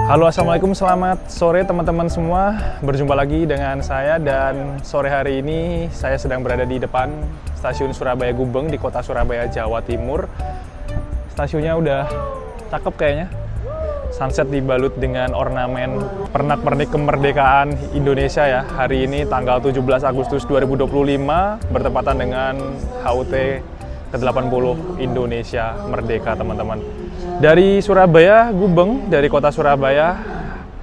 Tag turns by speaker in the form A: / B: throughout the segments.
A: Halo, assalamualaikum, selamat sore teman-teman semua. Berjumpa lagi dengan saya, dan sore hari ini saya sedang berada di depan stasiun Surabaya Gubeng di kota Surabaya, Jawa Timur. Stasiunnya udah cakep kayaknya. Sunset dibalut dengan ornamen pernak-pernik kemerdekaan Indonesia ya. Hari ini tanggal 17 Agustus 2025 bertepatan dengan HUT ke-80 Indonesia Merdeka, teman-teman. Dari Surabaya Gubeng, dari kota Surabaya,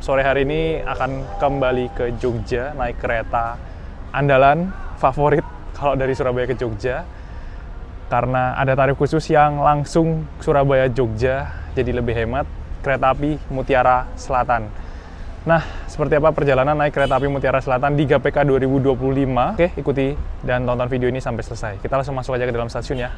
A: sore hari ini akan kembali ke Jogja naik kereta andalan favorit kalau dari Surabaya ke Jogja, karena ada tarif khusus yang langsung Surabaya Jogja, jadi lebih hemat. Kereta api Mutiara Selatan. Nah, seperti apa perjalanan naik kereta api Mutiara Selatan di GPK 2025? Oke, ikuti dan tonton video ini sampai selesai. Kita langsung masuk aja ke dalam stasiun ya.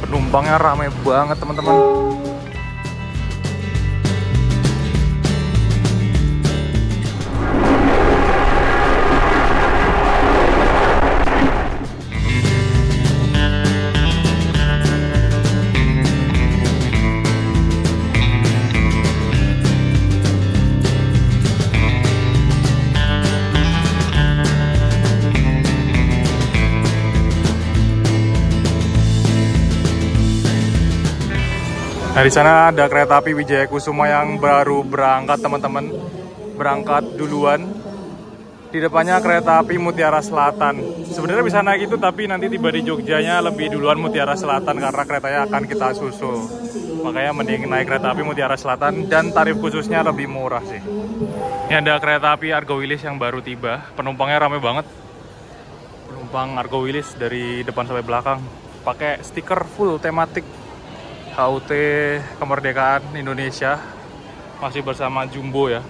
A: Penumpangnya ramai banget, teman-teman. Nah, di sana ada kereta api Wijaya Kusuma yang baru berangkat, teman-teman. Berangkat duluan. Di depannya kereta api Mutiara Selatan. Sebenarnya bisa naik itu, tapi nanti tiba di Jogjanya lebih duluan Mutiara Selatan karena keretanya akan kita susul. Makanya mending naik kereta api Mutiara Selatan, dan tarif khususnya lebih murah sih. Ini ada kereta api Argo Wilis yang baru tiba. Penumpangnya ramai banget. Penumpang Argo Wilis dari depan sampai belakang. Pakai stiker full tematik HUT Kemerdekaan Indonesia, masih bersama Jumbo ya.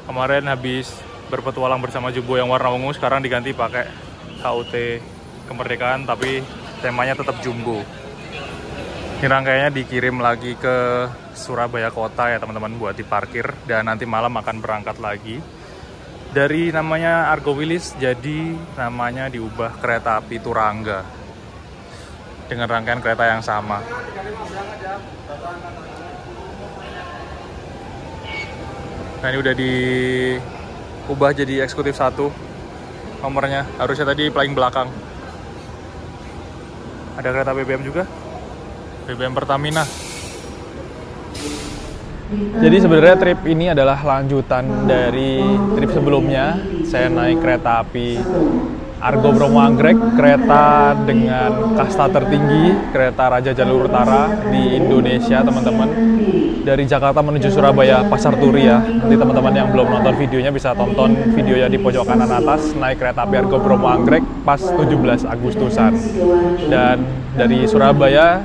A: Kemarin habis berpetualang bersama Jumbo yang warna ungu, sekarang diganti pakai HUT Kemerdekaan, tapi temanya tetap Jumbo. Ini rangkaiannya dikirim lagi ke Surabaya Kota ya, teman-teman, buat diparkir, dan nanti malam akan berangkat lagi. Dari namanya Argo Wilis jadi namanya diubah Kereta Api Turangga, dengan rangkaian kereta yang sama. Nah, ini udah diubah jadi eksekutif 1 nomornya, harusnya tadi paling belakang. Ada kereta BBM juga, BBM Pertamina. Jadi sebenarnya trip ini adalah lanjutan dari trip sebelumnya. Saya naik kereta api Argo Bromo Anggrek, kereta dengan kasta tertinggi, kereta Raja Jalur Utara di Indonesia, teman-teman. Dari Jakarta menuju Surabaya Pasar Turi ya. Nanti teman-teman yang belum nonton videonya bisa tonton videonya di pojok kanan atas, naik kereta api Argo Bromo Anggrek pas 17 Agustusan. Dan dari Surabaya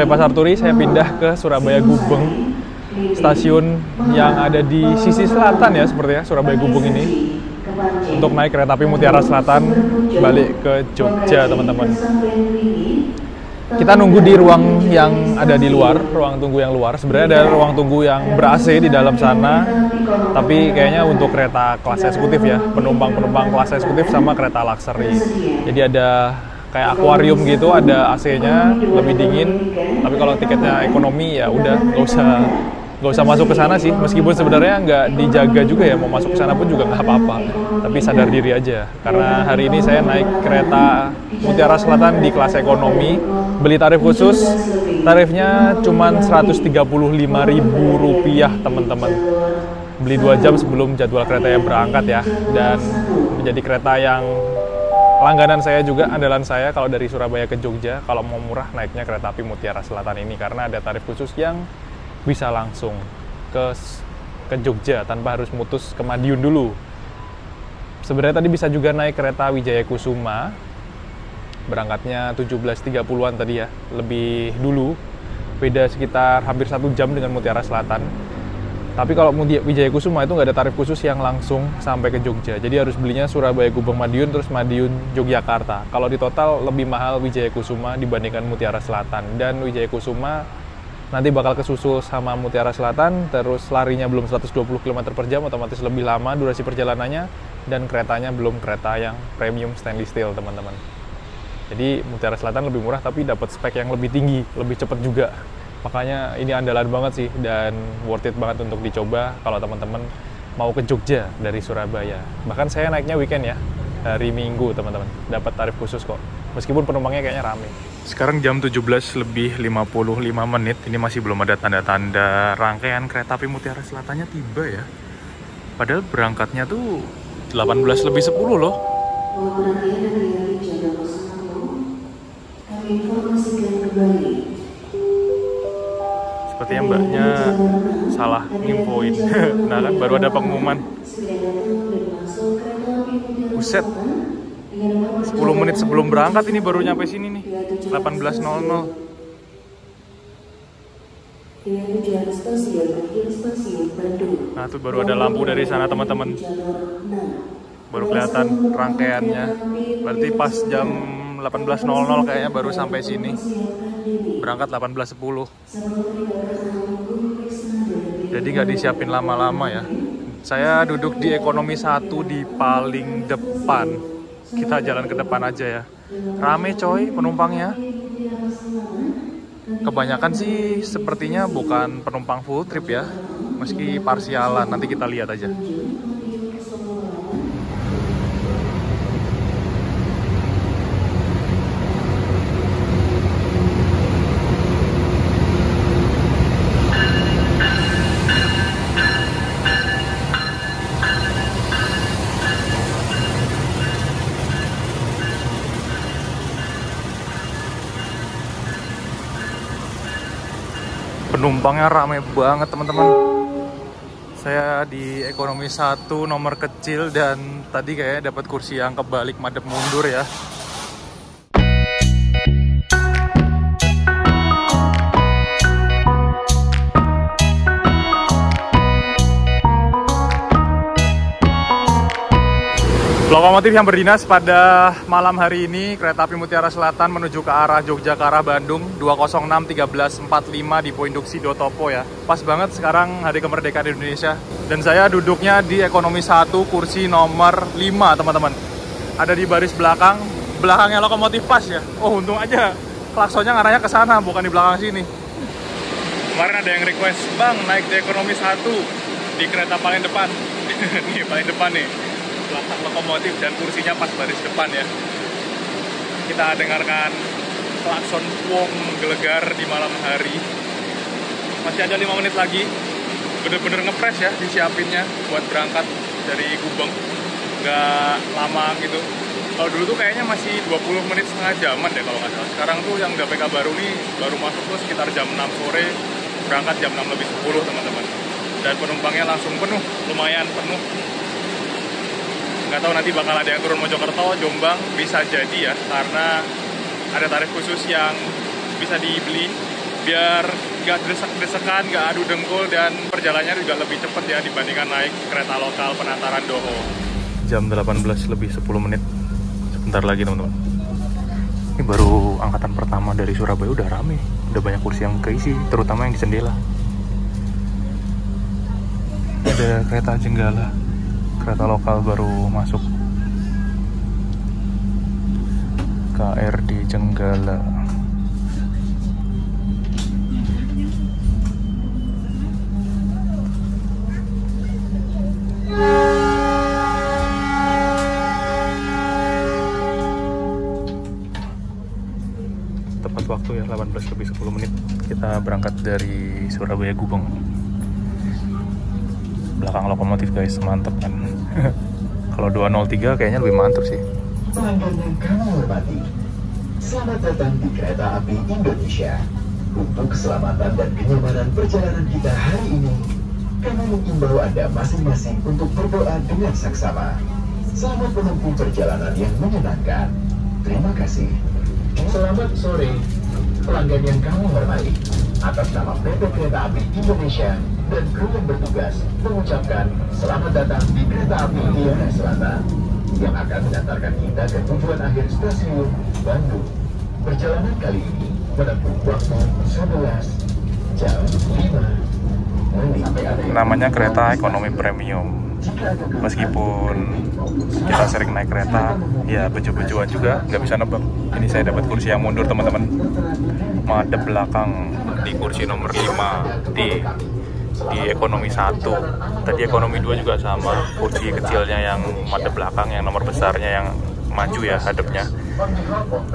A: Pasar Turi saya pindah ke Surabaya Gubeng, stasiun yang ada di sisi selatan ya, sepertinya Surabaya Gubeng ini, untuk naik kereta api Mutiara Selatan balik ke Jogja, teman-teman. Kita nunggu di ruang yang ada di luar, ruang tunggu yang luar. Sebenarnya ada ruang tunggu yang ber-AC di dalam sana, tapi kayaknya untuk kereta kelas eksekutif ya, penumpang kelas eksekutif sama kereta luxury. Jadi ada kayak akuarium gitu, ada AC-nya, lebih dingin. Tapi kalau tiketnya ekonomi ya udah nggak usah masuk ke sana sih, meskipun sebenarnya nggak dijaga juga ya, mau masuk ke sana pun juga nggak apa-apa, tapi sadar diri aja, karena hari ini saya naik kereta Mutiara Selatan di kelas ekonomi, beli tarif khusus, tarifnya cuma Rp135.000, teman-teman. Beli 2 jam sebelum jadwal kereta yang berangkat ya, dan menjadi kereta yang langganan saya juga, andalan saya kalau dari Surabaya ke Jogja. Kalau mau murah naiknya kereta api Mutiara Selatan ini, karena ada tarif khusus yang bisa langsung ke Jogja tanpa harus mutus ke Madiun dulu. Sebenarnya tadi bisa juga naik kereta Wijaya Kusuma, berangkatnya 17.30-an tadi ya, lebih dulu, beda sekitar hampir 1 jam dengan Mutiara Selatan. Tapi kalau Wijaya Kusuma itu nggak ada tarif khusus yang langsung sampai ke Jogja, jadi harus belinya Surabaya Gubeng Madiun, terus Madiun Yogyakarta. Kalau di total lebih mahal Wijaya Kusuma dibandingkan Mutiara Selatan, dan Wijaya Kusuma nanti bakal kesusul sama Mutiara Selatan, terus larinya belum 120 km per jam, otomatis lebih lama durasi perjalanannya, dan keretanya belum kereta yang premium stainless steel, teman-teman. Jadi Mutiara Selatan lebih murah tapi dapat spek yang lebih tinggi, lebih cepat juga. Makanya ini andalan banget sih dan worth it banget untuk dicoba kalau teman-teman mau ke Jogja dari Surabaya. Bahkan saya naiknya weekend ya, hari Minggu teman-teman. Dapat tarif khusus kok. Meskipun penumpangnya kayaknya rame. Sekarang jam 17:55, ini masih belum ada tanda-tanda rangkaian kereta api Mutiara Selatannya tiba ya. Padahal berangkatnya tuh 18:10 loh. Kami informasikan kembali. Sepertinya mbaknya salah nginfoin. Nah kan baru ada pengumuman. Buset, 10 menit sebelum berangkat ini baru nyampe sini nih, 18:00. Nah tuh baru ada lampu dari sana teman-teman. Baru kelihatan rangkaiannya. Berarti pas jam 18:00 kayaknya baru sampai sini. Berangkat 18:10. Jadi nggak disiapin lama-lama ya. Saya duduk di ekonomi 1 di paling depan. Kita jalan ke depan aja ya. Rame coy penumpangnya. Kebanyakan sih sepertinya bukan penumpang full trip ya. Meski parsialan, nanti kita lihat aja. Penumpangnya rame banget teman-teman. Saya di ekonomi 1 nomor kecil dan tadi kayaknya dapat kursi yang kebalik madep mundur ya. Lokomotif yang berdinas pada malam hari ini, kereta api Mutiara Selatan menuju ke arah Jogja ke arah Bandung, 206-1345 di Poinduksi Dotopo ya. Pas banget sekarang hari kemerdekaan Indonesia. Dan saya duduknya di ekonomi 1 kursi nomor 5 teman-teman. Ada di baris belakang, belakangnya lokomotif pas ya. Oh untung aja klaksonnya ngarahnya ke sana, bukan di belakang sini. Kemarin ada yang request, "Bang, naik di ekonomi 1 di kereta paling depan." Nih paling depan nih. Belakang lokomotif dan kursinya pas baris depan ya. Kita dengarkan klakson wong menggelegar di malam hari. Masih ada 5 menit lagi. Bener-bener ngepres ya disiapinnya buat berangkat dari Gubeng. Nggak lama gitu. Kalau dulu tuh kayaknya masih 20 menit setengah jaman deh kalau nggak salah. Sekarang tuh yang udah PK baru nih baru masuk tuh sekitar jam 6 sore. Berangkat jam 6:10 teman-teman. Dan penumpangnya langsung penuh, lumayan penuh. Nggak tahu nanti bakal ada yang turun Mojokerto, Jombang, bisa jadi ya, karena ada tarif khusus yang bisa dibeli biar nggak desek-desekan, nggak adu dengkul, dan perjalanannya juga lebih cepat ya dibandingkan naik kereta lokal Penataran Doho. Jam 18:10. Sebentar lagi teman-teman. Ini baru angkatan pertama dari Surabaya udah rame, udah banyak kursi yang keisi, terutama yang di Jendela. Ada kereta Jenggala. Kereta lokal baru masuk. KRD Jenggala. Tepat waktu ya, 18:10. Kita berangkat dari Surabaya Gubeng. Belakang lokomotif guys, mantep kan. Kalau 203 kayaknya lebih mantep sih.
B: Pelanggan yang kami hormati, selamat datang di Kereta Api Indonesia. Untuk keselamatan dan kenyamanan perjalanan kita hari ini, kami mengimbau Anda masing-masing untuk berdoa dengan saksama. Selamat menempuh perjalanan yang menyenangkan. Terima kasih. Selamat sore, pelanggan yang kami hormati. Atas nama PT Kereta Api Indonesia dan kru yang bertugas mengucapkan selamat datang di Kereta Api Mutiara Selatan yang akan mengantarkan kita ke tujuan akhir stasiun Bandung. Perjalanan kali ini menempuh waktu 11 jam 5 menit.
A: Namanya kereta ekonomi premium. Meskipun kita sering naik kereta, ya bejo-bejoan juga, nggak bisa nebak. Ini saya dapat kursi yang mundur teman-teman, madep belakang di kursi nomor 5 di ekonomi 1. Tadi ekonomi 2 juga sama, kursi kecilnya yang madep belakang, yang nomor besarnya yang maju ya hadapnya.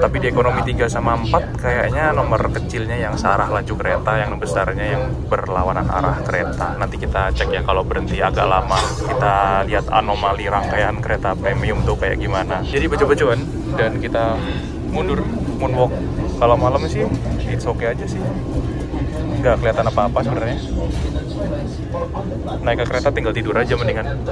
A: Tapi di ekonomi 3 sama 4 kayaknya nomor kecilnya yang searah laju kereta, yang besarnya yang berlawanan arah kereta. Nanti kita cek ya kalau berhenti agak lama. Kita lihat anomali rangkaian kereta premium tuh kayak gimana. Jadi bejo-bejoan dan kita mundur, moonwalk. Kalau malam sih it's okay aja sih. Nggak kelihatan apa-apa sebenarnya. Naik ke kereta tinggal tidur aja mendingan.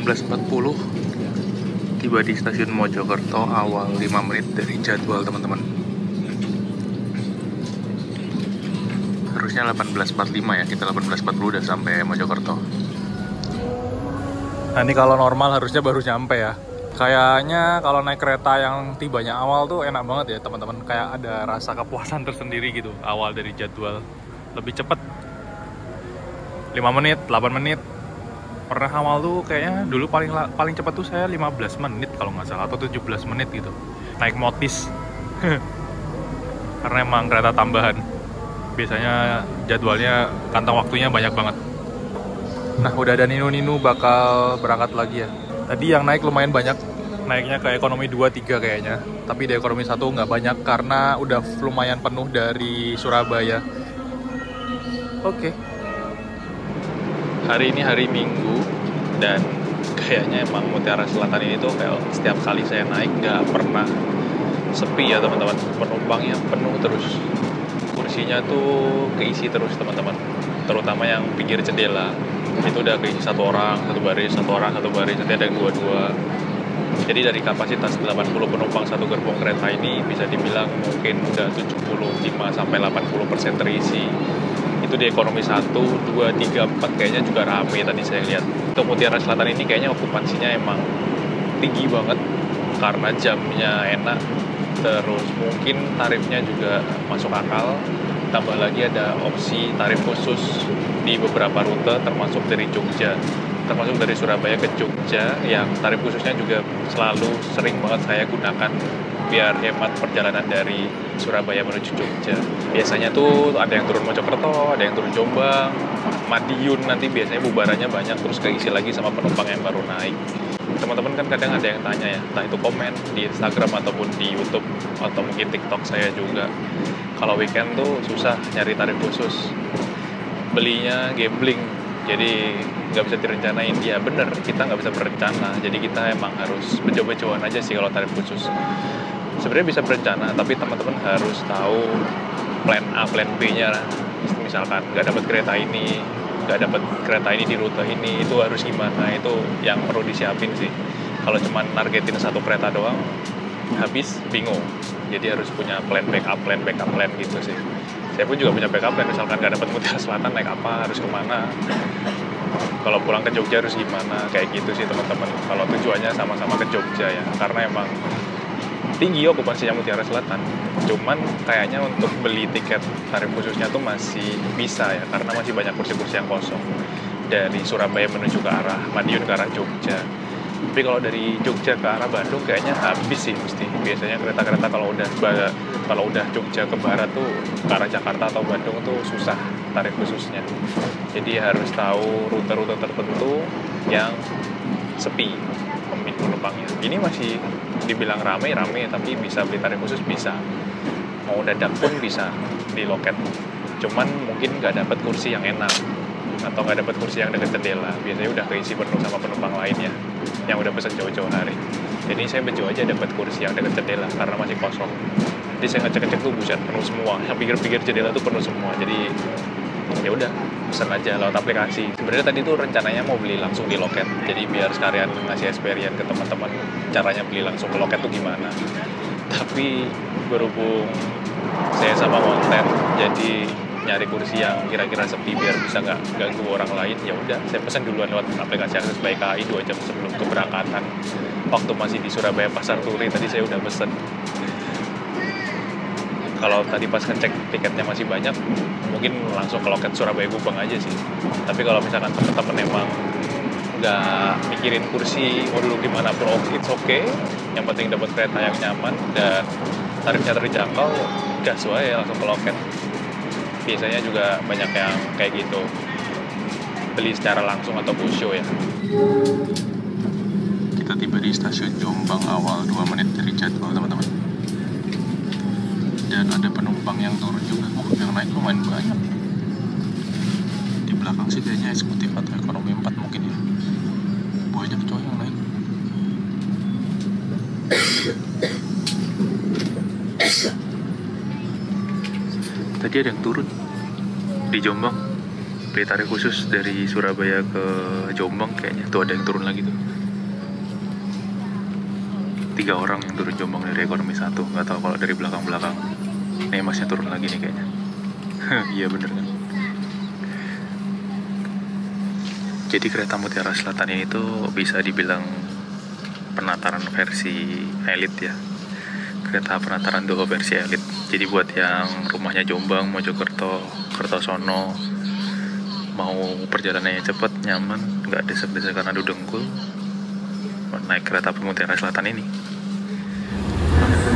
A: 18.40 tiba di stasiun Mojokerto awal 5 menit dari jadwal teman-teman. Harusnya 18.45 ya, kita 18.40 udah sampai Mojokerto. Nah ini kalau normal harusnya baru nyampe ya. Kayaknya kalau naik kereta yang tibanya awal tuh enak banget ya teman-teman. Kayak ada rasa kepuasan tersendiri gitu awal dari jadwal. Lebih cepet 5 menit, 8 menit. Pernah awal tuh kayaknya dulu paling cepat tuh saya 15 menit kalau nggak salah, atau 17 menit gitu. Naik Motis. Karena emang kereta tambahan. Biasanya jadwalnya kantong waktunya banyak banget. Nah udah ada Ninu bakal berangkat lagi ya. Tadi yang naik lumayan banyak. Naiknya ke ekonomi 2-3 kayaknya. Tapi di ekonomi 1 nggak banyak karena udah lumayan penuh dari Surabaya. Oke. Hari ini hari Minggu dan kayaknya emang Mutiara Selatan ini tuh kayak setiap kali saya naik nggak pernah sepi ya teman-teman. Penumpangnya penuh terus, kursinya tuh keisi terus teman-teman. Terutama yang pinggir jendela itu udah keisi satu orang satu baris, nanti ada yang dua. Jadi dari kapasitas 80 penumpang satu gerbong kereta ini bisa dibilang mungkin udah 75-80% terisi. Itu di ekonomi 1, 2, 3, 4 kayaknya juga rame tadi saya lihat. Untuk Mutiara Selatan ini kayaknya okupansinya emang tinggi banget karena jamnya enak, terus mungkin tarifnya juga masuk akal. Tambah lagi ada opsi tarif khusus di beberapa rute termasuk dari Jogja, termasuk dari Surabaya ke Jogja, yang tarif khususnya juga selalu sering banget saya gunakan biar hemat perjalanan dari Surabaya menuju Jogja. Biasanya tuh ada yang turun Mojokerto, ada yang turun Jombang, Madiun, nanti biasanya bubarannya banyak terus keisi lagi sama penumpang yang baru naik. Teman-teman kan kadang ada yang tanya ya, entah itu komen di Instagram ataupun di YouTube atau mungkin TikTok saya juga. Kalau weekend tuh susah nyari tarif khusus, belinya gambling, jadi nggak bisa direncanain. Ya bener, kita nggak bisa berencana, jadi kita emang harus becoba-cobaan aja sih kalau tarif khusus. Sebenarnya bisa berencana, tapi teman-teman harus tahu plan A, plan B-nya. Misalkan nggak dapat kereta ini di rute ini, itu harus gimana? Itu yang perlu disiapin sih. Kalau cuma nargetin satu kereta doang, habis bingung. Jadi harus punya plan backup plan gitu sih. Saya pun juga punya backup plan, misalkan nggak dapat Mutiara Selatan naik apa, harus kemana. kalau pulang ke Jogja harus gimana, kayak gitu sih teman-teman. Kalau tujuannya sama-sama ke Jogja ya, karena emang tinggi okupansinya Mutiara Selatan. Cuman kayaknya untuk beli tiket tarif khususnya tuh masih bisa ya, karena masih banyak kursi-kursi yang kosong dari Surabaya menuju ke arah Madiun, ke arah Jogja. Tapi kalau dari Jogja ke arah Bandung kayaknya habis sih mesti. Biasanya kereta-kereta kalau udah Jogja ke barat tuh ke arah Jakarta atau Bandung tuh susah tarif khususnya. Jadi harus tahu rute-rute tertentu yang sepi penumpangnya. Ini masih dibilang rame, tapi bisa beli tarif khusus bisa. Mau dadak pun bisa di loket. Cuman mungkin nggak dapat kursi yang enak atau nggak dapat kursi yang dekat jendela. Biasanya udah keisi penuh sama penumpang lainnya yang udah pesen jauh-jauh hari. Jadi saya bejo aja dapat kursi yang dekat jendela karena masih kosong. Jadi saya ngecek tuh buset penuh semua. Yang pinggir-pinggir jendela tuh penuh semua. Jadi ya udah pesan aja lewat aplikasi. Sebenarnya tadi tuh rencananya mau beli langsung di loket. Jadi biar sekalian ngasih experience ke teman-teman caranya beli langsung ke loket tuh gimana. Tapi berhubung saya sama konten, jadi nyari kursi yang kira-kira sepi biar bisa nggak ganggu orang lain. Ya udah, saya pesan duluan lewat aplikasi Akses by KAI 2 jam sebelum keberangkatan. Waktu masih di Surabaya Pasar Turi tadi saya udah pesen. Kalau tadi pas ngecek tiketnya masih banyak, mungkin langsung ke loket Surabaya Gubeng aja sih. Tapi kalau misalkan teman-teman emang nggak mikirin kursi mau duduk dimanapun, it's okay. Yang penting dapat kereta yang nyaman dan tarifnya terjangkau, gas wae langsung ke loket. Biasanya juga banyak yang kayak gitu, beli secara langsung atau pusho ya. Kita tiba di stasiun Jombang awal 2 menit dari jadwal teman-teman. Dan ada penumpang yang turun juga. Yang naik lumayan banyak. Di belakang sih kayaknya eksekutif atau ekonomi 4 mungkin ya. Banyak coy yang naik. Tadi ada yang turun di Jombang. Beli tarif khusus dari Surabaya ke Jombang kayaknya. Tuh ada yang turun lagi tuh. 3 orang yang turun Jombang dari ekonomi 1. Nggak tahu kalau dari belakang-belakang. Nih masnya turun lagi nih kayaknya. Iya bener kan. Jadi kereta Mutiara Selatan ini tuh bisa dibilang penataran versi elit ya. Kereta penataran Doho versi elit. Jadi buat yang rumahnya Jombang, Mojokerto, Kertosono, mau perjalanannya cepet, nyaman, nggak desek-desekan adu dengkul, naik kereta Mutiara Selatan ini.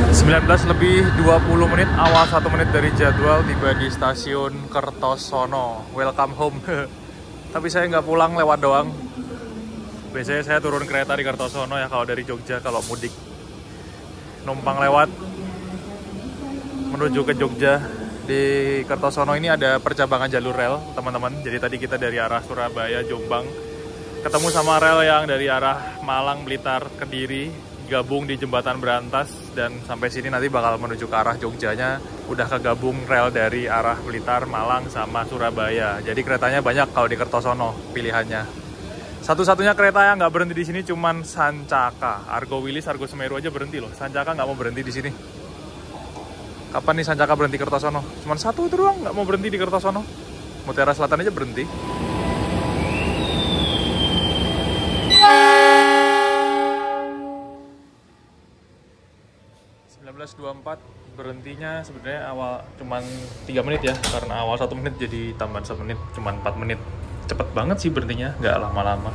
A: 19 lebih 20 menit, awal 1 menit dari jadwal, tiba di stasiun Kertosono. Welcome home. Tapi saya nggak pulang, lewat doang. Biasanya saya turun kereta di Kertosono ya kalau dari Jogja, kalau mudik. Numpang lewat menuju ke Jogja. Di Kertosono ini ada percabangan jalur rel, teman-teman. Jadi tadi kita dari arah Surabaya, Jombang, ketemu sama rel yang dari arah Malang, Blitar, Kediri, gabung di Jembatan Berantas, dan sampai sini nanti bakal menuju ke arah Jogjanya. Udah kegabung rel dari arah Blitar, Malang, sama Surabaya. Jadi keretanya banyak kalau di Kertosono pilihannya. Satu-satunya kereta yang nggak berhenti di sini cuman Sancaka. Argo Wilis, Argo Semeru aja berhenti loh. Sancaka nggak mau berhenti di sini. Kapan nih Sancaka berhenti Kertosono? Cuman satu itu doang nggak mau berhenti di Kertosono. Mutiara Selatan aja berhenti. Berhentinya sebenarnya awal cuman 3 menit ya, karena awal 1 menit jadi tambahan 1 menit, cuman 4 menit. Cepet banget sih berhentinya, nggak lama-lama.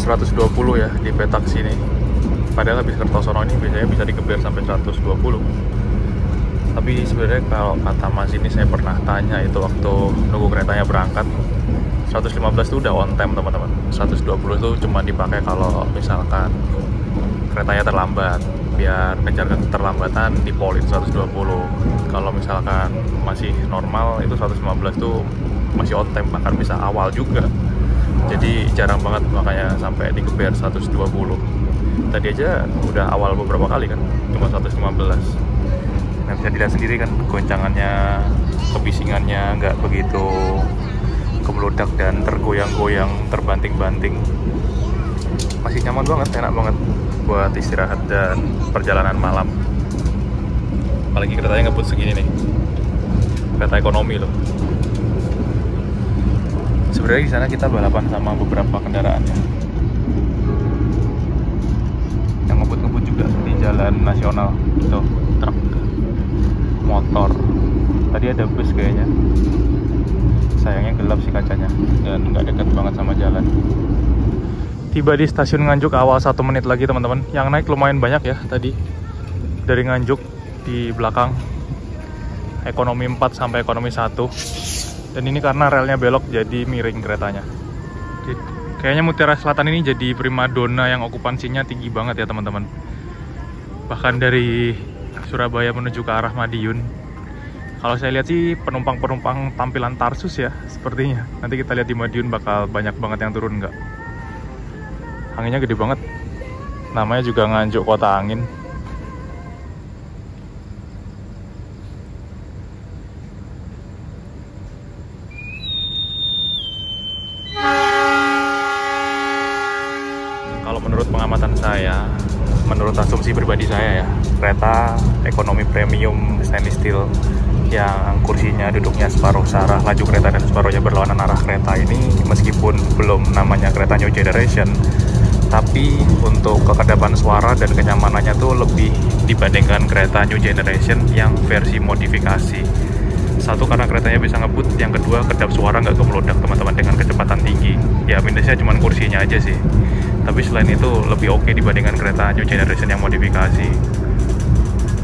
A: 120 ya di petak sini. Padahal habis Kertosono ini biasanya bisa dikeber sampai 120. Tapi sebenarnya kalau kata Mas ini, saya pernah tanya itu waktu nunggu keretanya berangkat, 115 itu udah on time teman-teman. 120 itu cuma dipakai kalau misalkan keretanya terlambat, biar ngejar keterlambatan dipolin 120. Kalau misalkan masih normal itu 115 tuh masih on time, bahkan bisa awal juga. Jadi jarang banget makanya sampai dikeber 120. Tadi aja udah awal beberapa kali kan, cuma 115. Nah, bisa dilihat sendiri kan goncangannya, kebisingannya nggak begitu kemeludak dan tergoyang-goyang, terbanting-banting. Masih nyaman banget, enak banget buat istirahat dan perjalanan malam. Apalagi keretanya ngebut segini nih, kereta ekonomi loh. Sebenarnya di sana kita balapan sama beberapa kendaraan ya, yang ngebut-ngebut juga di jalan nasional. Tuh, truk, motor. Tadi ada bus kayaknya. Sayangnya gelap sih kacanya dan nggak dekat banget sama jalan. Tiba di stasiun Nganjuk awal 1 menit lagi teman-teman. Yang naik lumayan banyak ya tadi. Dari Nganjuk di belakang. Ekonomi 4 sampai ekonomi 1. Dan ini karena relnya belok jadi miring keretanya. Kayaknya Mutiara Selatan ini jadi primadona yang okupansinya tinggi banget ya teman-teman. Bahkan dari Surabaya menuju ke arah Madiun. Kalau saya lihat sih penumpang-penumpang tampilan Tarsus ya sepertinya. Nanti kita lihat di Madiun bakal banyak banget yang turun nggak. Anginnya gede banget. Namanya juga Nganjuk Kota Angin. Kalau menurut pengamatan saya, menurut asumsi pribadi saya ya, kereta ekonomi premium stainless steel yang kursinya duduknya separuh searah laju kereta dan separuhnya berlawanan arah kereta ini, meskipun belum namanya kereta new generation, tapi untuk kekedapan suara dan kenyamanannya tuh lebih dibandingkan kereta new generation yang versi modifikasi. Satu, karena keretanya bisa ngebut, yang kedua kedap suara nggak kemeludak teman-teman dengan kecepatan tinggi. Ya minusnya cuma kursinya aja sih, tapi selain itu lebih oke dibandingkan kereta new generation yang modifikasi.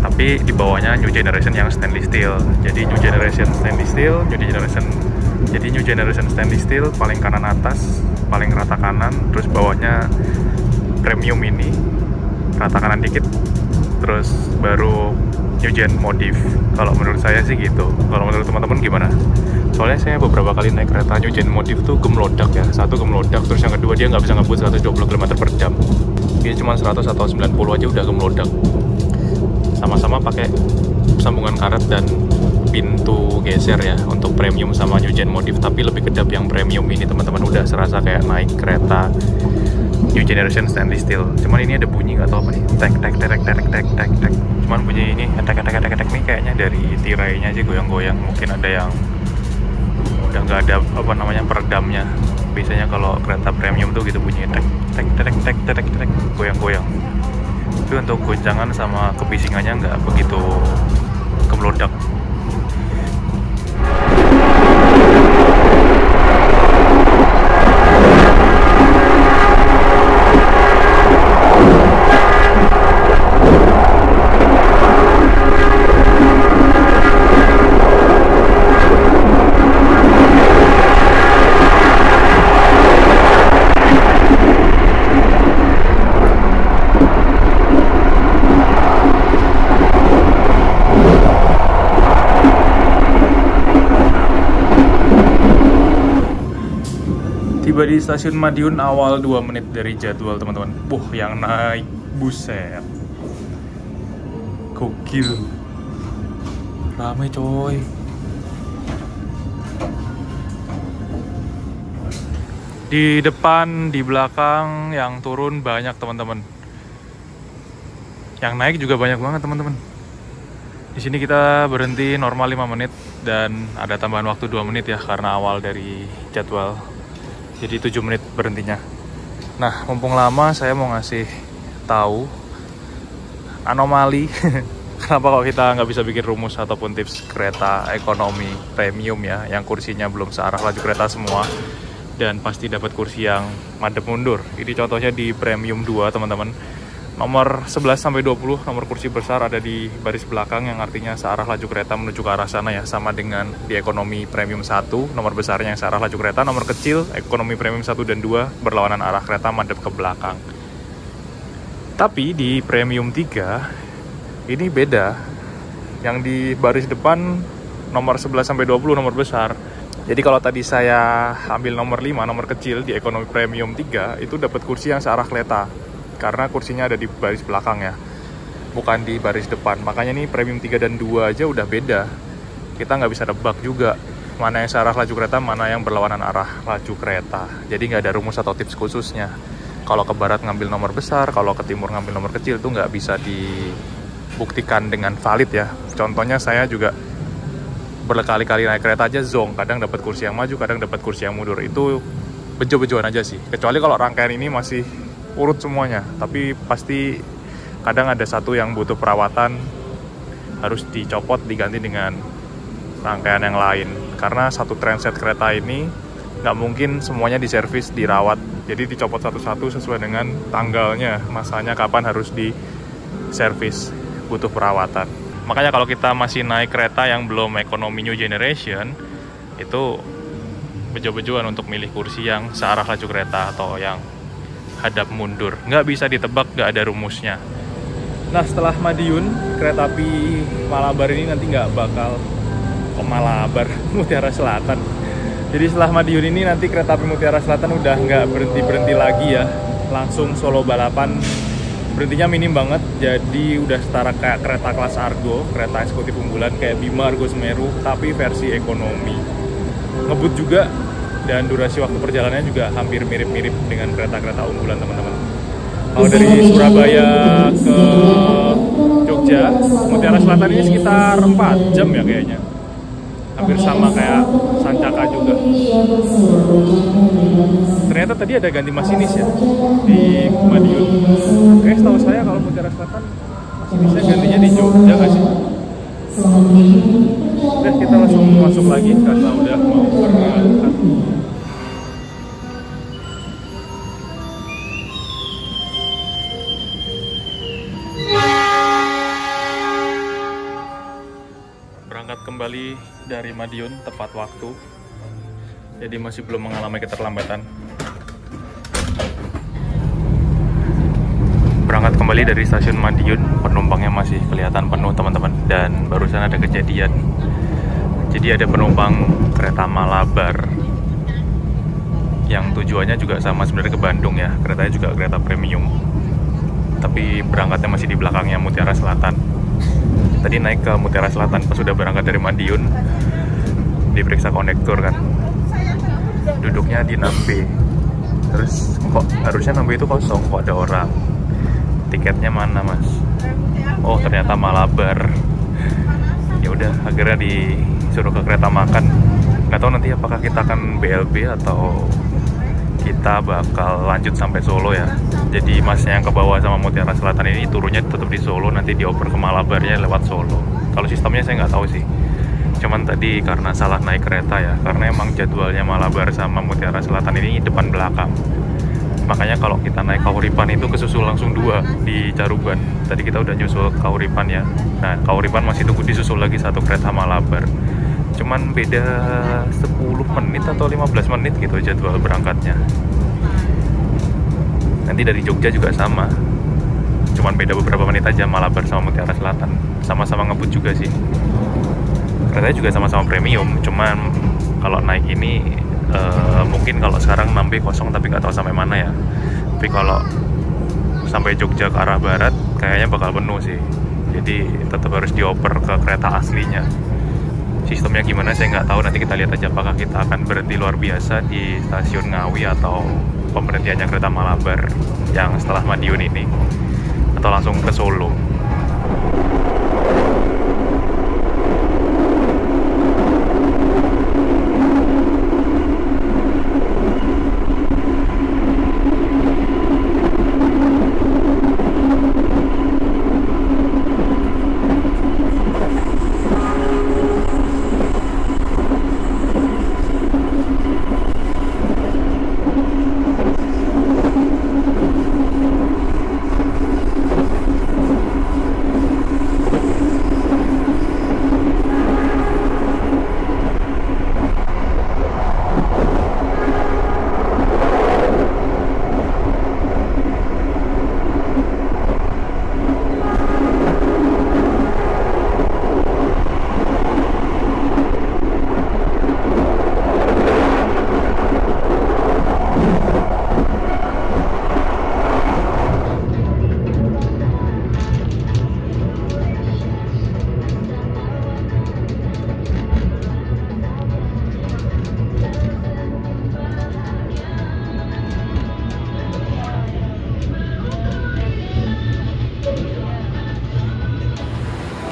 A: Tapi di bawahnya new generation yang stainless steel. Jadi new generation stainless steel, new generation stainless steel paling kanan atas, paling rata kanan, terus bawahnya premium ini rata kanan dikit, terus baru new gen modif. Kalau menurut saya sih gitu. Kalau menurut teman-teman gimana? Soalnya saya beberapa kali naik kereta new gen modif tuh gemelodak ya. Satu gemelodak, terus yang kedua dia nggak bisa ngebut 120 km per jam. Dia cuma 100 atau 90 aja udah gemelodak. Sama-sama pakai sambungan karet dan pintu geser ya untuk premium sama new gen modif, tapi lebih kedap yang premium ini teman-teman. Udah serasa kayak naik kereta new generation stainless steel. Cuman ini ada bunyi nggak tahu apa nih, tek tek tek tek tek tek tek. Cuman bunyi ini tek tek tek tek nih kayaknya dari tirainya aja goyang-goyang. Mungkin ada yang udah nggak ada apa namanya peredamnya. Biasanya kalau kereta premium tuh gitu bunyi tek tek tek tek tek tek tek goyang-goyang. Tapi untuk goncangan sama kebisingannya nggak begitu kemelodak. Tiba di stasiun Madiun awal 2 menit dari jadwal teman-teman. Yang naik buset, gokil, rame coy. Di depan, di belakang, yang turun banyak teman-teman. Yang naik juga banyak banget teman-teman. Di sini kita berhenti normal 5 menit dan ada tambahan waktu 2 menit ya karena awal dari jadwal. Jadi 7 menit berhentinya. Nah, mumpung lama saya mau ngasih tahu anomali kenapa kok kita nggak bisa bikin rumus ataupun tips kereta ekonomi premium ya, yang kursinya belum searah laju kereta semua. dan pasti dapat kursi yang madep mundur. Ini contohnya di Premium 2 teman-teman. Nomor 11 sampai 20 nomor kursi besar ada di baris belakang, yang artinya searah laju kereta menuju ke arah sana ya, sama dengan di ekonomi Premium 1 nomor besarnya yang searah laju kereta, nomor kecil ekonomi Premium 1 dan 2 berlawanan arah kereta madep ke belakang. Tapi di Premium 3 ini beda. Yang di baris depan nomor 11 sampai 20 nomor besar. Jadi kalau tadi saya ambil nomor 5 nomor kecil di ekonomi Premium 3 itu dapat kursi yang searah kereta. Karena kursinya ada di baris belakang ya, bukan di baris depan. Makanya nih Premium 3 dan 2 aja udah beda. Kita nggak bisa nebak juga mana yang searah laju kereta, mana yang berlawanan arah laju kereta. Jadi nggak ada rumus atau tips khususnya. Kalau ke barat ngambil nomor besar, kalau ke timur ngambil nomor kecil, itu nggak bisa dibuktikan dengan valid ya. Contohnya saya juga berkali-kali naik kereta aja zong. Kadang dapat kursi yang maju, kadang dapat kursi yang mundur. Itu bejo-bejoan aja sih. Kecuali kalau rangkaian ini masih urut semuanya, tapi pasti kadang ada satu yang butuh perawatan, harus dicopot diganti dengan rangkaian yang lain. Karena satu transit kereta ini nggak mungkin semuanya diservis, dirawat, jadi dicopot satu-satu sesuai dengan tanggalnya, masanya kapan harus diservis, butuh perawatan. Makanya kalau kita masih naik kereta yang belum ekonomi new generation, itu bejo-bejoan untuk milih kursi yang searah laju kereta atau yang hadap mundur. Nggak bisa ditebak, nggak ada rumusnya. Nah, setelah Madiun, kereta api Malabar ini nanti nggak bakal ke Malabar, Mutiara Selatan. Jadi setelah Madiun ini nanti kereta api Mutiara Selatan udah nggak berhenti-berhenti lagi ya. Langsung Solo Balapan. Berhentinya minim banget, jadi udah setara kayak kereta kelas Argo, kereta eksekutif unggulan kayak Bima Argo Semeru, tapi versi ekonomi. Ngebut juga, dan durasi waktu perjalanannya juga hampir mirip-mirip dengan kereta-kereta unggulan teman-teman. Kalau dari Surabaya ke Jogja, Mutiara Selatan ini sekitar 4 jam ya kayaknya. Hampir sama kayak Sancaka juga. Ternyata tadi ada ganti masinis ya di Madiun. Kayaknya setahu saya kalau Mutiara Selatan masinisnya gantinya di Jogja nggak sih? Udah, kita langsung masuk lagi karena udah mau berangkat. Berangkat kembali dari Madiun tepat waktu, jadi masih belum mengalami keterlambatan. Berangkat kembali dari stasiun Madiun, penumpangnya masih kelihatan penuh teman-teman, dan barusan ada kejadian. Jadi ada penumpang kereta Malabar yang tujuannya juga sama sebenarnya ke Bandung ya, keretanya juga kereta premium, tapi berangkatnya masih di belakangnya Mutiara Selatan. Tadi naik ke Mutiara Selatan pas sudah berangkat dari Madiun, diperiksa konektor kan, duduknya di 6B. Terus kok harusnya 6B itu kosong, kok ada orang. Tiketnya mana mas? Oh ternyata Malabar. Ya udah, akhirnya disuruh ke kereta makan. Nggak tahu nanti apakah kita akan BLB atau kita bakal lanjut sampai Solo ya. Jadi masnya yang ke bawah sama Mutiara Selatan ini turunnya tetap di Solo, nanti dioper ke Malabarnya lewat Solo. Kalau sistemnya saya nggak tahu sih. Cuman tadi karena salah naik kereta ya, karena emang jadwalnya Malabar sama Mutiara Selatan ini depan belakang. Makanya kalau kita naik Kauripan itu kesusul langsung 2 di Caruban. Tadi kita udah nyusul Kauripan ya. Nah, Kauripan masih tunggu disusul lagi satu kereta Malabar. Cuman beda 10 menit atau 15 menit gitu jadwal berangkatnya. Nanti dari Jogja juga sama. Cuman beda beberapa menit aja Malabar sama Mutiara Selatan. Sama-sama ngebut juga sih. Keretanya juga sama-sama premium. Cuman kalau naik ini mungkin kalau sekarang 6B kosong tapi nggak tahu sampai mana ya. Tapi kalau sampai Jogja ke arah barat kayaknya bakal penuh sih. Jadi tetap harus dioper ke kereta aslinya. Sistemnya gimana saya nggak tahu, nanti kita lihat aja apakah kita akan berhenti luar biasa di stasiun Ngawi atau pemberhentiannya kereta Malabar yang setelah Madiun ini, atau langsung ke Solo.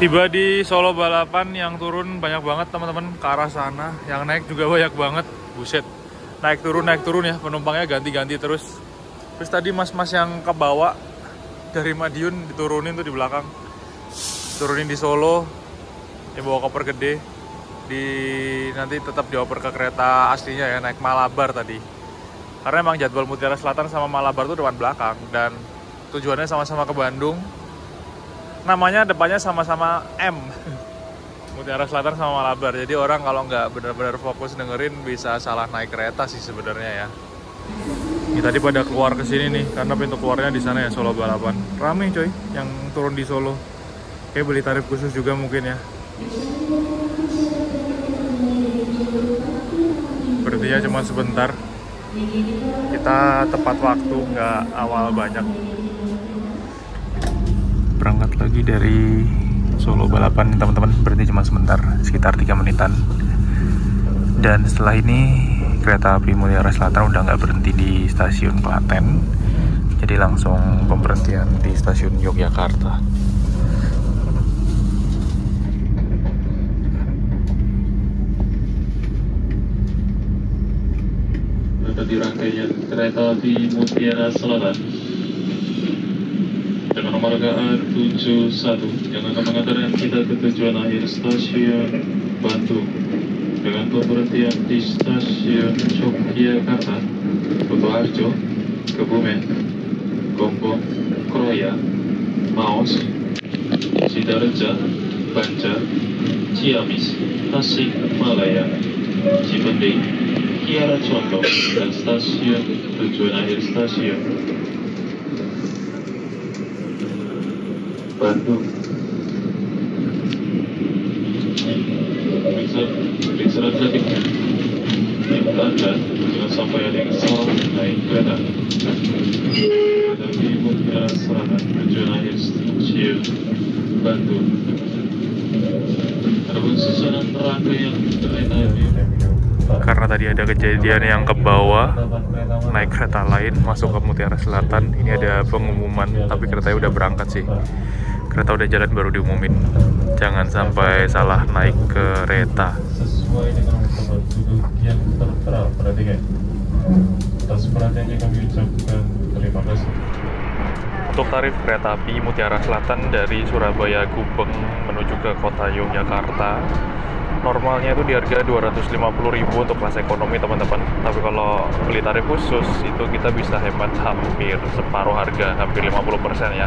A: Tiba di Solo Balapan, yang turun banyak banget teman-teman ke arah sana. Yang naik juga banyak banget. Buset. Naik turun ya, penumpangnya ganti-ganti terus. Terus tadi mas-mas yang ke bawah dari Madiun diturunin tuh di belakang. Turunin di Solo, yang bawa koper gede. Nanti tetap dioper ke kereta aslinya ya, naik Malabar tadi. Karena emang jadwal Mutiara Selatan sama Malabar tuh depan belakang. Dan tujuannya sama-sama ke Bandung. Namanya depannya sama-sama M. Mutiara Selatan sama Malabar. Jadi orang kalau nggak benar-benar fokus dengerin bisa salah naik kereta sih sebenarnya ya. Ini tadi pada keluar ke sini nih karena pintu keluarnya di sana ya, Solo Balapan. Rame coy yang turun di Solo. Kayak beli tarif khusus juga mungkin ya. Berarti cuma sebentar. Kita tepat waktu, nggak awal banyak. Berangkat lagi dari Solo Balapan teman-teman, berarti cuma sebentar, sekitar 3 menitan. Dan setelah ini kereta api Mutiara Selatan udah nggak berhenti di stasiun Klaten, jadi langsung pemberhentian di stasiun Yogyakarta.
C: Di rangkaian kereta api Mutiara Selatan dengan nomor KA71 yang akan mengantarkan kita ke tujuan akhir stasiun Bandung dengan pemberhentian di stasiun Yogyakarta, Kutoarjo, Kebumen, Gombong, Kroya, Maos, Sidoarjo, Banjar, Ciamis, Tasikmalaya, Cipendei, Kiara Condong, dan stasiun tujuan akhir stasiun Bandung. Periksa grafiknya yang tanda dengan sampai ada yang salah naik kereta di Mutiara Selatan tujuan akhir stasiun Bandung. Adapun susunan rangkaian kereta api
A: Karena tadi ada kejadian yang ke bawah naik kereta lain masuk ke Mutiara Selatan, ini ada pengumuman, tapi keretanya udah berangkat sih. Kereta udah jalan baru diumumin. Jangan sampai salah naik kereta.
C: Sesuai dengan tempat duduk yang tertera, perhatikan. Atas perhatiannya kami ucapkan terima kasih.
A: Untuk tarif kereta api Mutiara Selatan dari Surabaya Gubeng menuju ke kota Yogyakarta, normalnya itu di harga 250.000 untuk kelas ekonomi teman-teman. Tapi kalau beli tarif khusus itu kita bisa hemat hampir separuh harga, hampir 50% ya.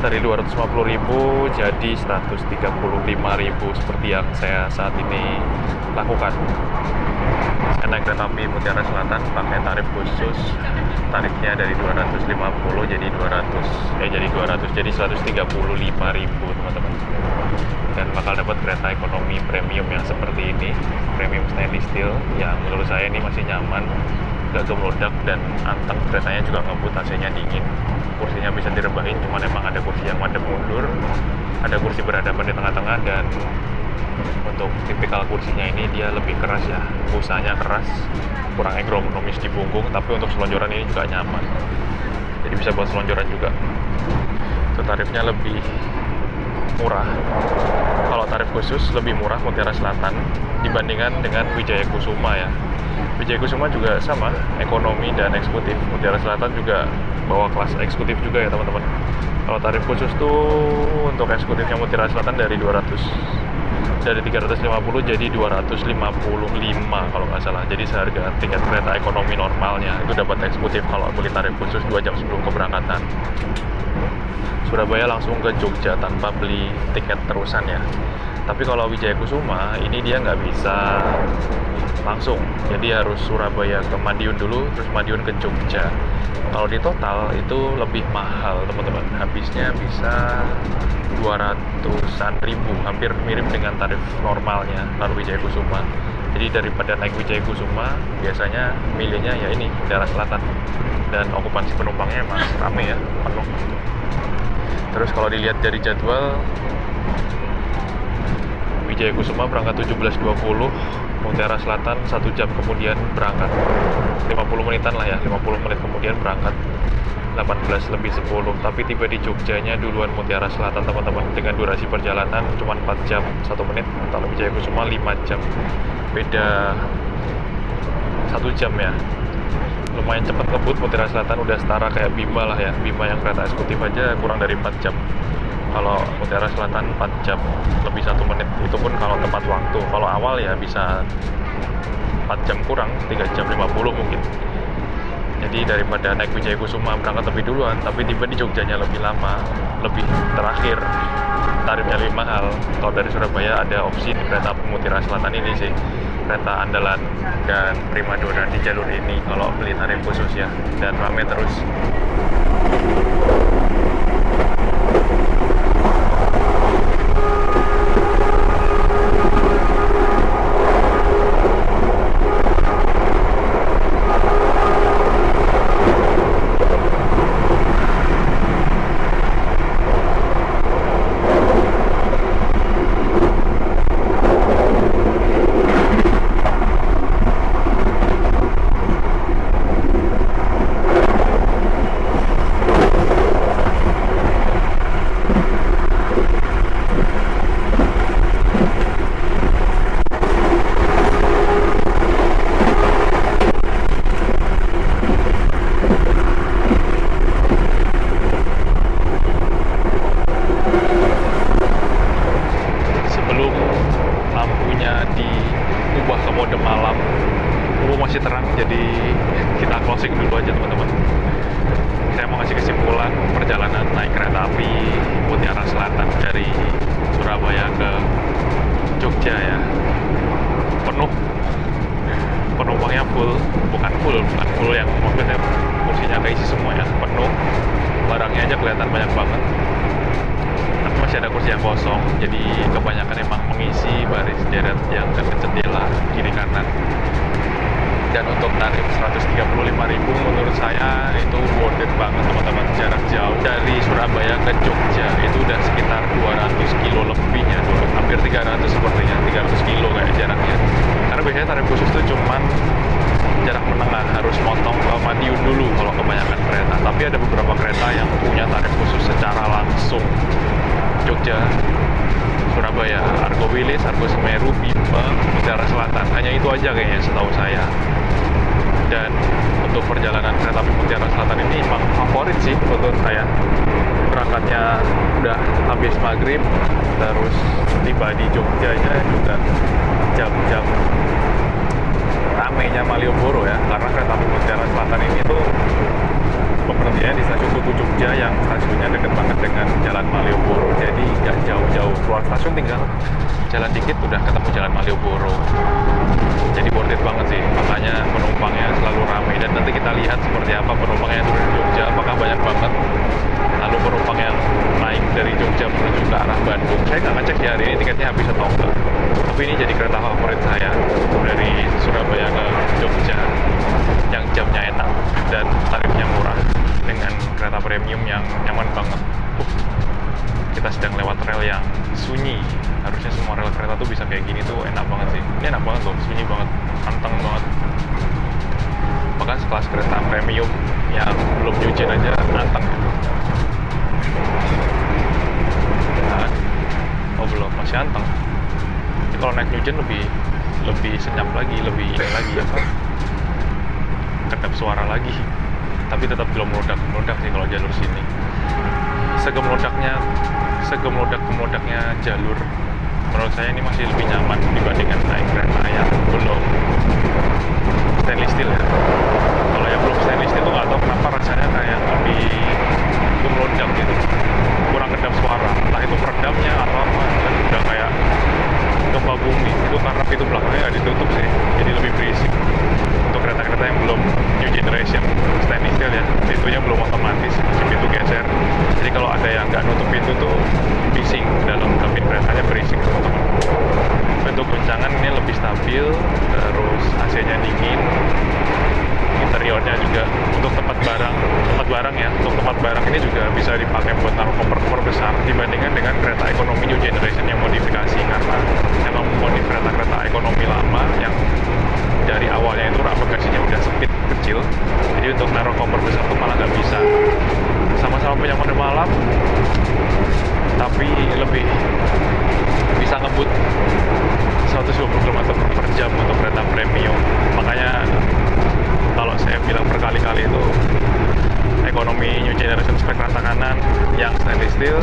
A: Dari 250.000 jadi 135.000 seperti yang saya saat ini lakukan. Saya naik kereta api Mutiara Selatan pakai tarif khusus. Tarifnya dari 250 jadi 200 jadi 135.000 teman-teman. Dan bakal dapat kereta ekonomi premium yang seperti ini, premium stainless steel yang menurut saya ini masih nyaman, gak gemelodak dan anteng. Keretanya juga ngebut, AC-nya dingin, kursinya bisa direbahin, cuman emang ada kursi yang madep mundur, ada kursi berhadapan di tengah-tengah, dan untuk tipikal kursinya ini dia lebih keras ya, busanya keras, kurang ergonomis di punggung, tapi untuk selonjoran ini juga nyaman, jadi bisa buat selonjoran juga. Itu tarifnya lebih murah. Kalau tarif khusus lebih murah Mutiara Selatan dibandingkan dengan Wijaya Kusuma ya. Wijaya Kusuma juga sama, ekonomi dan eksekutif. Mutiara Selatan juga bawa kelas eksekutif juga ya teman-teman. Kalau tarif khusus tuh untuk eksekutifnya Mutiara Selatan dari 350 jadi 255 kalau nggak salah. Jadi seharga tiket kereta ekonomi normalnya itu dapat eksekutif kalau beli tarif khusus 2 jam sebelum keberangkatan. Surabaya langsung ke Jogja tanpa beli tiket terusan ya. Tapi kalau Wijaya Kusuma ini dia nggak bisa langsung, jadi harus Surabaya ke Madiun dulu, terus Madiun ke Jogja. Kalau di total itu lebih mahal teman-teman, habisnya bisa 200-an ribu, hampir mirip dengan tarif normalnya kalau Wijaya Kusuma. Jadi daripada naik Wijaya Kusuma biasanya milihnya ya ini Mutiara Selatan, dan okupansi penumpangnya emang rame ya, penuh. Terus kalau dilihat dari jadwal, Wijaya Kusuma berangkat 17.20, Mutiara Selatan 1 jam kemudian berangkat, 50 menitan lah ya, 50 menit kemudian berangkat. 18:10, tapi tiba di Jogjanya duluan Mutiara Selatan teman-teman, dengan durasi perjalanan cuma 4 jam 1 menit. Kalau Wijayakusuma 5 jam, beda 1 jam ya. Lumayan cepat ngebut. Mutiara Selatan udah setara kayak Bima lah ya. Bima yang kereta eksekutif aja kurang dari 4 jam. Kalau Mutiara Selatan 4 jam lebih 1 menit, itu pun kalau tepat waktu. Kalau awal ya bisa 4 jam kurang, 3 jam 50 mungkin. Jadi daripada naik Wijayakusuma berangkat lebih duluan, tapi tiba di Jogjanya lebih lama, lebih terakhir, tarifnya lebih mahal. Kalau dari Surabaya ada opsi di kereta Mutiara Selatan ini sih, kereta andalan dan primadona di jalur ini kalau beli tarif khusus ya, dan rame terus. Masih terang, jadi kita closing dulu aja teman-teman. Saya mau ngasih kesimpulan perjalanan naik kereta api Mutiara Selatan dari Surabaya ke Jogja ya. Penuh, penumpangnya bukan full yang maksudnya kursinya keisi semua ya, penuh. Barangnya aja kelihatan banyak banget, tapi masih ada kursi yang kosong, jadi kebanyakan emang mengisi baris deret yang dekat jendela kiri kanan. Dan untuk tarif 135.000 menurut saya itu worth it banget teman-teman. Jarak jauh dari Surabaya ke Jogja itu udah sekitar 200 kilo lebihnya, hampir 300 sepertinya, 300 kilo kayak jaraknya. Karena biasanya tarif khusus itu cuman jarak menengah, harus motong ke Madiun dulu kalau kebanyakan kereta. Tapi ada beberapa kereta yang punya tarif khusus secara langsung. Jogja, Surabaya, Argo Wilis, Argo Semeru, Bima, Mutiara Selatan. Hanya itu aja kayaknya setahu saya. Dan untuk perjalanan kereta api Mutiara Selatan ini emang favorit sih menurut saya. Berangkatnya udah habis maghrib, terus tiba di Jogjanya juga jam-jam ramenya Malioboro ya, karena kereta api Mutiara Selatan ini tuh pemberhentiannya di stasiun Tugu Jogja yang stasiunnya dekat banget dengan Jalan Malioboro, jadi nggak jauh-jauh keluar stasiun, tinggal jalan dikit udah ketemu Jalan Malioboro. Jadi worth it banget sih, makanya penumpangnya selalu ramai. Dan nanti kita lihat seperti apa penumpang yang turun di Jogja, apakah banyak banget. Lalu penumpang yang naik dari Jogja menuju ke arah Bandung, saya nggak ngecek di hari ini tiketnya habis atau enggak, tapi ini jadi kereta favorit saya dari Surabaya ke Jogja, yang jamnya enak dan tarifnya murah dengan kereta premium yang nyaman banget. Kita sedang lewat rel yang sunyi. Harusnya semua rel kereta tuh bisa kayak gini tuh enak banget sih. Ini enak banget loh, sunyi banget, anteng banget. Bahkan sekelas kereta premium yang belum nyucin aja anteng. Nah, oh belum, masih anteng. Jadi kalau naik nyucin lebih senyap lagi, lebih apa? Kedap suara lagi. Tapi tetap belum meledak sih kalau jalur sini. Segemlodak-gemlodaknya jalur menurut saya ini masih lebih nyaman dibandingkan naik kereta yang belum stainless steel ya. Kalau yang belum stainless steel tuh nggak tahu kenapa rasanya kayak lebih gemelodak gitu, kurang kedap suara, entah itu peredamnya atau apa, dan udah kayak gempa bumi. Itu karena pintu belakangnya nggak ditutup sih, jadi lebih berisik. Untuk kereta-kereta yang belum new generation stainless steel ya, pintunya belum otomatis, masih pintu geser. Jadi kalau ada yang nggak nutup pintu tuh bising dalam kabin keretanya, berisik teman-teman. Untuk guncangan ini lebih stabil, terus AC-nya dingin, interiornya juga untuk tempat barang ya. Untuk tempat barang ini juga bisa dipakai buat taruh koper-koper besar dibandingkan dengan kereta ekonomi new generation yang modifikasi, karena emang modif kereta-kereta ekonomi lama yang dari awalnya itu rak bagasinya udah sempit kecil, jadi untuk naruh koper besar tuh malah nggak bisa. sekali itu ekonomi New Generation spek rasa kanan yang stainless steel,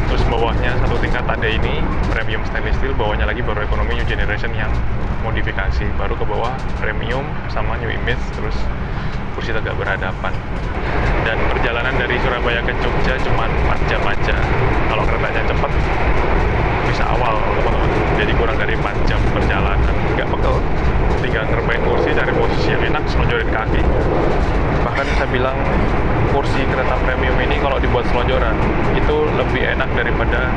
A: terus bawahnya satu tingkat ada ini premium stainless steel, bawahnya lagi baru ekonomi New Generation yang modifikasi, baru ke bawah premium sama New Image, terus kursi tegak berhadapan. Dan perjalanan dari Surabaya ke Jogja cuma 4 jam aja. Kalau keretanya cepat bisa awal teman-teman, jadi kurang dari 4 jam perjalanan, nggak pegel, tinggal ngerebain kursi, cari posisi yang enak, selonjorin kaki. Bahkan saya bilang kursi kereta premium ini kalau dibuat selonjoran itu lebih enak daripada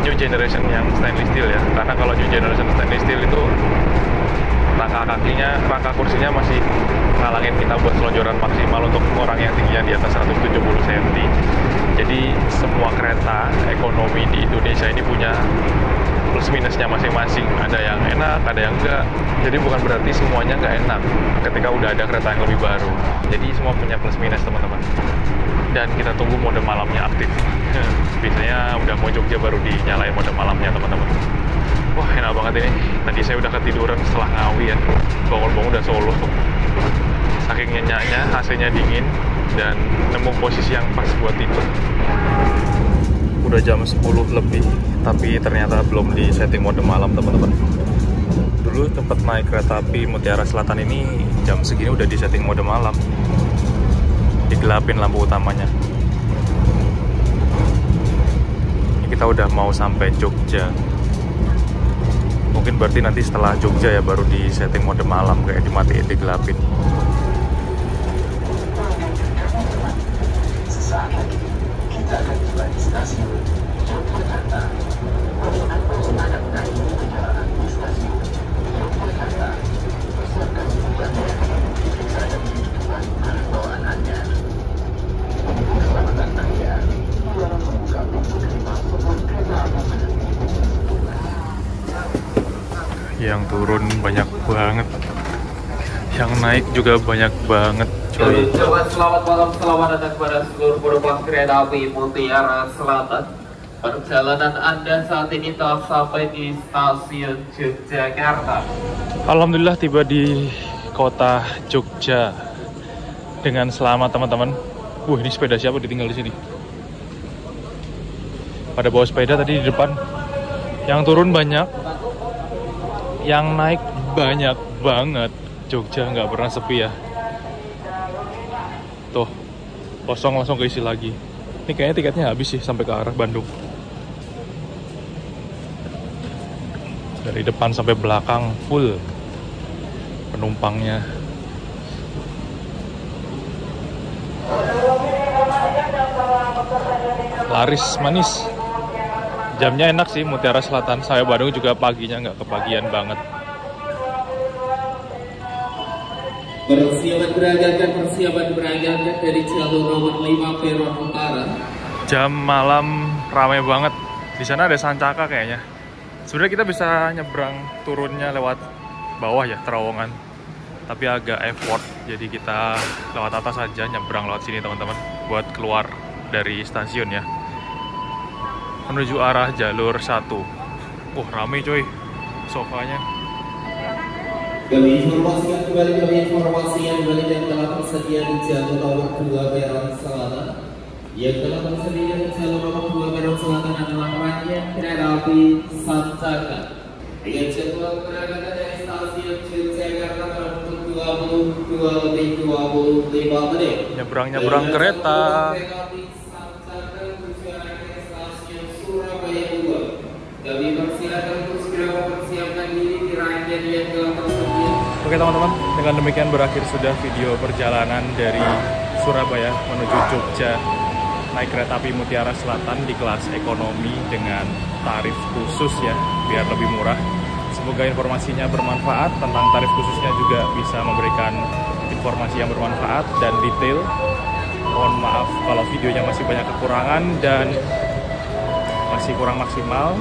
A: New Generation yang stainless steel ya, karena kalau New Generation stainless steel itu rangka kursinya masih ngalangin kita buat selonjoran maksimal untuk orang yang tingginya di atas 170 cm. Jadi semua kereta ekonomi di Indonesia ini punya plus minusnya masing-masing, ada yang enak, ada yang enggak. Jadi bukan berarti semuanya nggak enak ketika udah ada kereta yang lebih baru. Jadi semua punya plus minus teman-teman. Dan kita tunggu mode malamnya aktif. Biasanya udah mau Jogja baru dinyalain mode malamnya teman-teman. Wah, enak banget ini. Tadi saya udah ketiduran setelah Ngawi ya. Bangun-bangun udah Solo. Saking nyenyaknya, AC-nya dingin dan nemu posisi yang pas buat tidur. Udah jam 10 lebih, tapi ternyata belum di setting mode malam teman-teman. Dulu tempat naik kereta api Mutiara Selatan ini jam segini udah di setting mode malam. Digelapin lampu utamanya. Ini kita udah mau sampai Jogja. Mungkin berarti nanti setelah Jogja ya baru di setting mode malam, kayak dimatiin, digelapin.
B: Sesaat lagi kita akan tiba di stasiun Yogyakarta. Anda akan mengakhiri perjalanan di stasiun Yogyakarta. Persiapkan tujuannya, diperiksa dan menunjukkan barang bawaan Anda. Untuk keselamatan Anda, dalam membuka pintu kelima sebelum kereta api.
A: Yang turun banyak banget, yang naik juga banyak banget coy.
D: Selamat malam, selamat datang kepada seluruh penumpang kereta api Mutiara Selatan. Perjalanan Anda saat ini telah sampai di stasiun Yogyakarta.
A: Alhamdulillah tiba di kota Jogja dengan selamat teman-teman. Ini sepeda siapa ditinggal di sini? Pada bawa sepeda tadi di depan. Yang turun banyak, yang naik banyak banget. Jogja nggak pernah sepi ya. Tuh, kosong langsung keisi lagi. Ini kayaknya tiketnya habis sih sampai ke arah Bandung. Dari depan sampai belakang full penumpangnya. Laris manis. Jamnya enak sih Mutiara Selatan. Saya Bandung juga paginya nggak kebagian banget.
D: Persiapan berangkat dari jalur nomor 5 peron utara.
A: Jam malam ramai banget. Di sana ada Sancaka kayaknya. Sebenarnya kita bisa nyebrang turunnya lewat bawah ya, terowongan. Tapi agak effort. Jadi kita lewat atas aja, nyebrang lewat sini teman-teman. Buat keluar dari stasiun ya. Menuju arah jalur 1. Rame coy sofanya.
D: Kami informasikan kembali yang telah tersedia di jalur nomor 2 peron selatan. Yang telah tersedia di jalur nomor 2 peron selatan adalah rangkaian kereta api Sancaka. Dengan jadwal keberangkatan dari stasiun Yogyakarta pada pukul 22:25 menit.
A: Nyebrang kereta.
D: Kami persilakan untuk segera mempersiapkan diri di rangkaian yang telah tersedia.
A: Oke teman-teman, dengan demikian berakhir sudah video perjalanan dari Surabaya menuju Jogja naik kereta api Mutiara Selatan di kelas ekonomi dengan tarif khusus ya, biar lebih murah. Semoga informasinya bermanfaat. Tentang tarif khususnya juga bisa memberikan informasi yang bermanfaat dan detail. Mohon maaf kalau videonya masih banyak kekurangan dan masih kurang maksimal.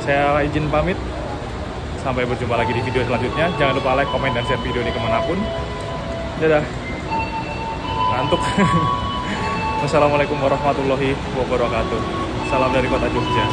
A: Saya izin pamit. Sampai berjumpa lagi di video selanjutnya. Jangan lupa like, komen, dan share video ini kemanapun. Dadah. Ngantuk. Wassalamualaikum warahmatullahi wabarakatuh. Salam dari kota Jogja.